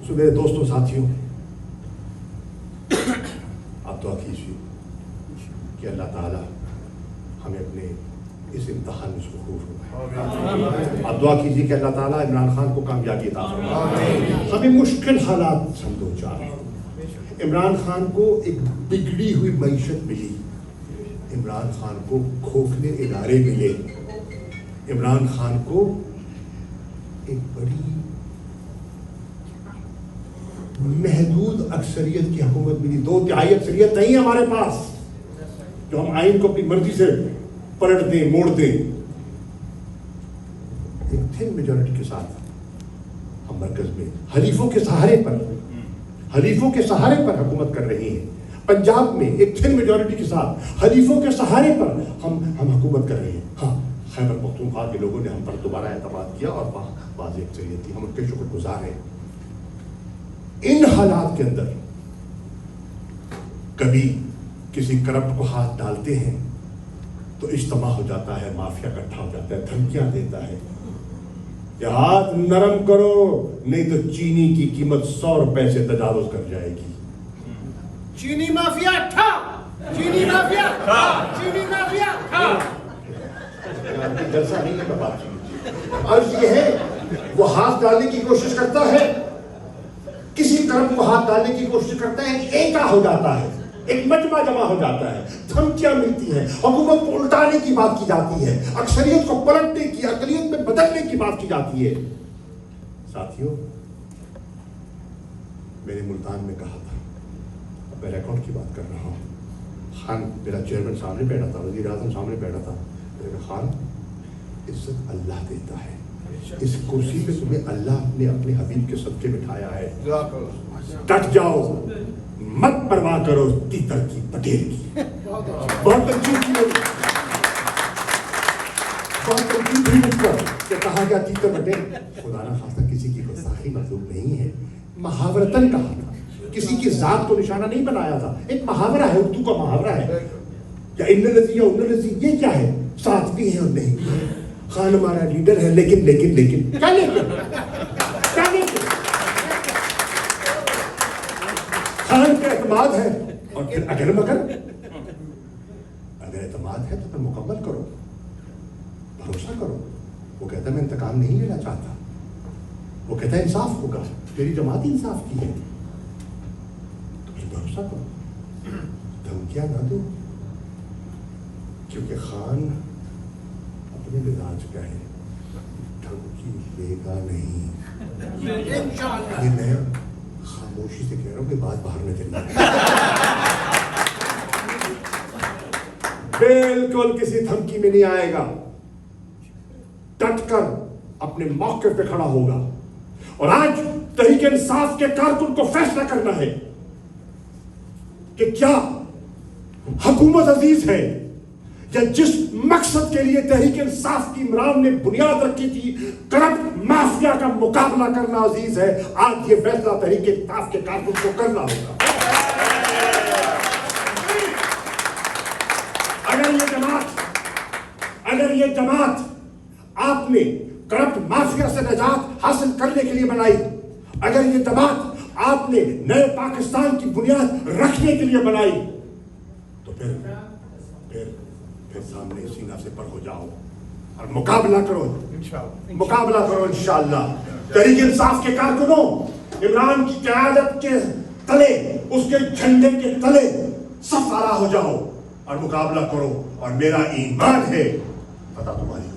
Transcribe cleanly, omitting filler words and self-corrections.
سو میرے دوستوں ساتھیوں، آپ دعا کیجیے کہ اللہ تعالیٰ ہمیں اپنے اس امتحان میں ظہور فرمائے. آپ دعا کیجیے کہ اللہ تعالیٰ عمران خان کو کامیابی عطا فرمائے. ہمیں مشکل حالات ہم دو چار ہیں. عمران خان کو ایک بگڑی ہوئی معیشت ملی، عمران خان کو کھوکھلے ادارے ملے، عمران خان کو ایک بڑی محدود اکثریت کی حکومت ملی. 2/3 اکثریت نہیں ہے ہمارے پاس جو ہم آئین کو اپنی مرضی سے پلٹ دیں موڑ دیں. ایک تھن میجورٹی کے ساتھ ہم مرکز میں حلیفوں کے سہارے پر حکومت کر رہے ہیں. پنجاب میں ایک تھن میجورٹی کے ساتھ حلیفوں کے سہارے پر ہم حکومت کر رہے ہیں. ہاں، خیبر پختونخوا کے لوگوں نے ہم پر دوبارہ اعتماد کیا اور واضح اکثریت تھی، ہم ان کے شکر گزار ہیں. ان حالات کے اندر کبھی کسی کرپٹ کو ہاتھ ڈالتے ہیں تو اجتماع ہو جاتا ہے، مافیا اکٹھا ہو جاتا ہے، دھمکیاں دیتا ہے کہ ہاتھ نرم کرو نہیں تو چینی کی قیمت 100 روپے سے تجاوز کر جائے گی. چینی مافیا تھا، چینی مافیا تھا، چینی مافیا تھا. جلسہ نہیں ہے بات چیت. عرض یہ ہے وہ ہاتھ ڈالنے کی کوشش کرتا ہے، کسی کرم کو ہاتھ ڈالنے کی کوشش کرتا ہے، ایکا ہو جاتا ہے، ایک مجمع جمع ہو جاتا ہے، دھمکیاں ملتی ہیں، حکومت کو الٹانے کی بات کی جاتی ہے، اکثریت کو پلٹنے کی، اقلیت میں بدلنے کی بات کی جاتی ہے. ساتھیوں، میں نے ملتان میں کہا تھا، اب میں ریکارڈ کی بات کر رہا ہوں. خان میرا چیئرمین سامنے بیٹھا تھا، وزیر اعظم سامنے بیٹھا تھا. میں نے کہا خان، عزت اللہ دیتا ہے، اس کرسی پہ تمہیں اللہ نے اپنے حبیب کے صدقے بٹھایا ہے، ڈٹ جاؤ، مت پرواہ کرو تیتر کی پٹیل کی. بہت تنقید ہوئی مجھ پر کہ کہا گیا تیتر پٹیل. خدا نہ خواستہ کسی کی گستاخی مطلوب نہیں ہے، محاورتاً کہا تھا، کسی کی ذات کو نشانہ نہیں بنایا تھا. ایک محاورہ ہے، اردو کا محاورہ ہے، یا ان الذی یا ان الذی، یہ کیا ہے؟ ساتھ بھی ہے اور نہیں بھی ہے. خان ہمارا لیڈر ہے، لیکن کیا خان پہ اعتماد ہے، اور پھر اگر اعتماد ہے تو پھر مکمل کرو، بھروسہ کرو. وہ کہتا ہے میں انتقام نہیں لینا چاہتا، وہ کہتا ہے انصاف ہوگا، تیری جماعت انصاف کی ہے تو پھر بھروسہ کرو، دھمکیاں نہ دو. کیونکہ خان اپنے مزاج کا ہے، دھمکی لے گا نہیں. یہ میں خاموشی سے کہہ رہا ہوں کہ بات باہر نہ چلی بالکل کسی دھمکی میں نہیں آئے گا، ڈٹ کر اپنے موقع پہ کھڑا ہوگا. اور آج تحریک انصاف کے کارکن کو فیصلہ کرنا ہے کہ کیا حکومت عزیز ہے، یا جس مقصد کے لیے تحریک انصاف کی عمران نے بنیاد رکھی تھی، کرپٹ مافیا کا مقابلہ کرنا عزیز ہے. آج یہ فیصلہ تحریک انصاف کے کارکن کو کرنا ہوگا. اگر یہ جماعت آپ نے کرپٹ مافیا سے نجات حاصل کرنے کے لیے بنائی، اگر یہ جماعت آپ نے نئے پاکستان کی بنیاد رکھنے کے لیے بنائی، تو پھر سامنے سینہ سے پر ہو جاؤ اور مقابلہ کرو انشاءاللہ. تحریک انصاف کے کارکنوں، عمران کی قیادت کے تلے، اس کے جھنڈے کے تلے سب آرا ہو جاؤ اور مقابلہ کرو، اور میرا ایمان ہے فتح تمہاری ہوگی.